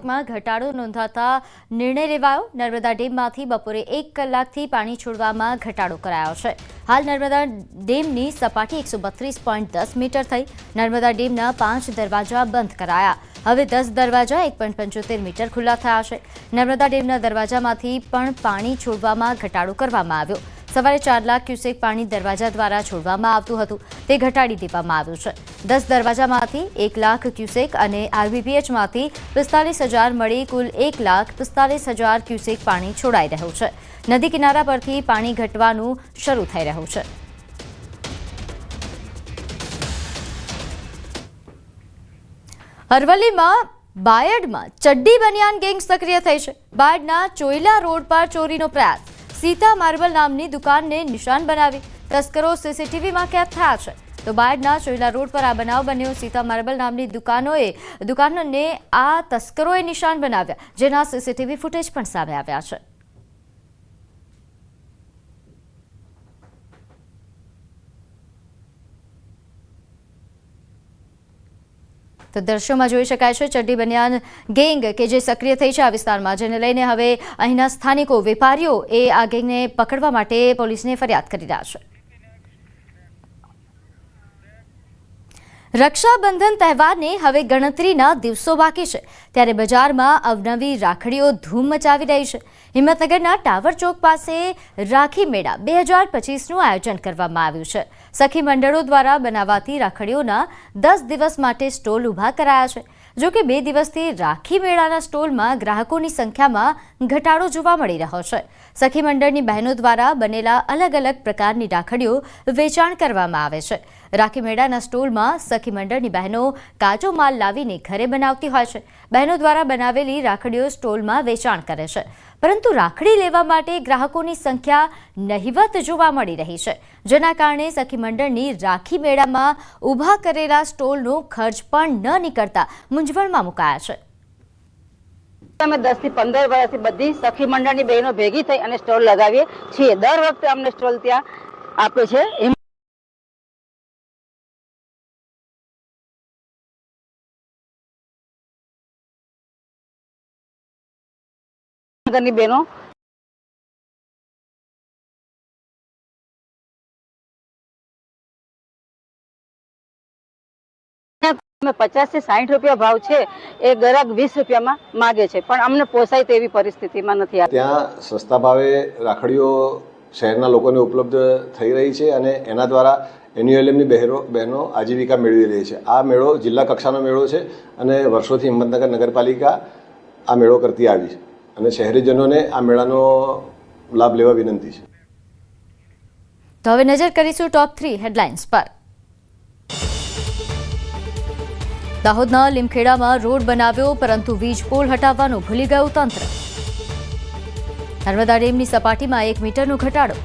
આવકમાં ઘટાડો નોંધાતા નિર્ણય લેવાયો। નર્મદા ડેમમાંથી બપોરે 1 કલાકથી પાણી છોડવામાં ઘટાડો કરાયો છે। હાલ નર્મદા ડેમની સપાટી 132.10 મીટર થઈ। નર્મદા ડેમના 5 દરવાજા બંધ કરાયા। હવે 10 દરવાજા 1.75 મીટર ખુલ્લા થયા છે। નર્મદા ડેમના દરવાજામાંથી પણ પાણી છોડવામાં ઘટાડો કરવામાં આવ્યો। સવારે 4 લાખ ક્યુસેક પાણી દરવાજા દ્વારા છોડવામાં આવતું હતું, તે ઘટાડી દેવામાં આવ્યું છે। 10 દરવાજામાંથી 1 લાખ ક્યુસેક અને આરબીપીએચમાંથી 45,000 મળી કુલ 1,45,000 ક્યુસેક પાણી છોડાઈ રહ્યું છે। નદી કિનારા પરથી પાણી ઘટવાનું શરૂ થઈ રહ્યું છે। અરવલ્લીમાં બાયડમાં ચડ્ડી બનિયાન ગેંગ સક્રિય થઈ છે। બાયડના ચોયલા રોડ પર ચોરીનો પ્રયાસ। સીતા માર્બલ નામની દુકાનને નિશાન બનાવી તસ્કરો સીસીટીવીમાં કેદ થયા છે। તો બાયડના ચોયલા રોડ પર આ બનાવ બન્યો। સીતા માર્બલ નામની દુકાનને આ તસ્કરોએ નિશાન બનાવ્યા, જેના સીસીટીવી ફૂટેજ પણ સામે આવ્યા છે। તો દ્રશ્યોમાં જોઈ શકાય છે ચડ્ડી બનિયાન ગેંગ કે જે સક્રિય થઈ છે આ વિસ્તારમાં, જેને લઈને હવે અહીંના સ્થાનિકો વેપારીઓ આ ગેંગને પકડવા માટે પોલીસને ફરિયાદ કરી રહ્યા છે। રક્ષાબંધન તહેવારને હવે ગણતરીના દિવસો બાકી છે, ત્યારે બજારમાં અવનવી રાખડીઓ ધૂમ મચાવી રહી છે। હિંમતનગરના ટાવર ચોક પાસે રાખી મેળા 2025નું આયોજન કરવામાં આવ્યું છે। સખી મંડળો દ્વારા બનાવાતી રાખડીઓના 10 દિવસ માટે સ્ટોલ ઊભા કરાયા છે। જો કે 2 દિવસથી રાખી મેળાના સ્ટોલમાં ગ્રાહકોની સંખ્યામાં ઘટાડો જોવા મળી રહ્યો છે। સખી મંડળની બહેનો દ્વારા બનેલા અલગ અલગ પ્રકારની રાખડીઓ વેચાણ કરવામાં આવે છે। રાખી મેળાના સ્ટોલમાં સખી મંડળની બહેનો કાચો માલ લાવીને ઘરે બનાવતી હોય છે। બહેનો દ્વારા બનાવેલી રાખડીઓ સ્ટોલમાં વેચાણ કરે છે, પરંતુ રાખડી લેવા માટે ગ્રાહકોની સંખ્યા નહિવત જોવા મળી રહી છે, જેના કારણે સખી મંડળની રાખી મેળામાં ઊભા કરેલા સ્ટોલનો ખર્ચ પણ ન નીકળતા મૂંઝવણમાં મુકાયા છે। અમે 10 થી 15 વર્ષથી બધી સખી મંડળની બહેનો ભેગી થઈ અને સ્ટોલ લગાવીએ છીએ। દર વખતે અમને સ્ટોલ ત્યાં આપે છે। બહેનો 50 થી 60 રૂપિયા ભાવ છે, એ ગ્રાહક 20 રૂપિયામાં માગે છે, પણ અમને પોસાય તેવી પરિસ્થિતિમાં નથી। ત્યાં સસ્તા ભાવે રાખડીઓ શહેરના લોકોને ઉપલબ્ધ થઈ રહી છે અને એના દ્વારા એન્યુએલએમની બહેનો આજીવિકા મેળવી રહી છે। આ મેળો જિલ્લા કક્ષાનો મેળો છે અને વર્ષોથી હિંમતનગર નગરપાલિકા આ મેળો કરતી આવી છે અને શહેરીજનોને આ મેળાનો લાભ લેવા વિનંતી છે। તો હવે નજર કરીશું ટોપ 3 હેડલાઇન્સ પર। દાહોદના લીમખેડામાં રોડ બનાવ્યો, પરંતુ વીજ પોલ હટાવવાનું ભૂલી ગયું તંત્ર। નર્મદા ડેમની સપાટીમાં 1 મીટરનો ઘટાડો।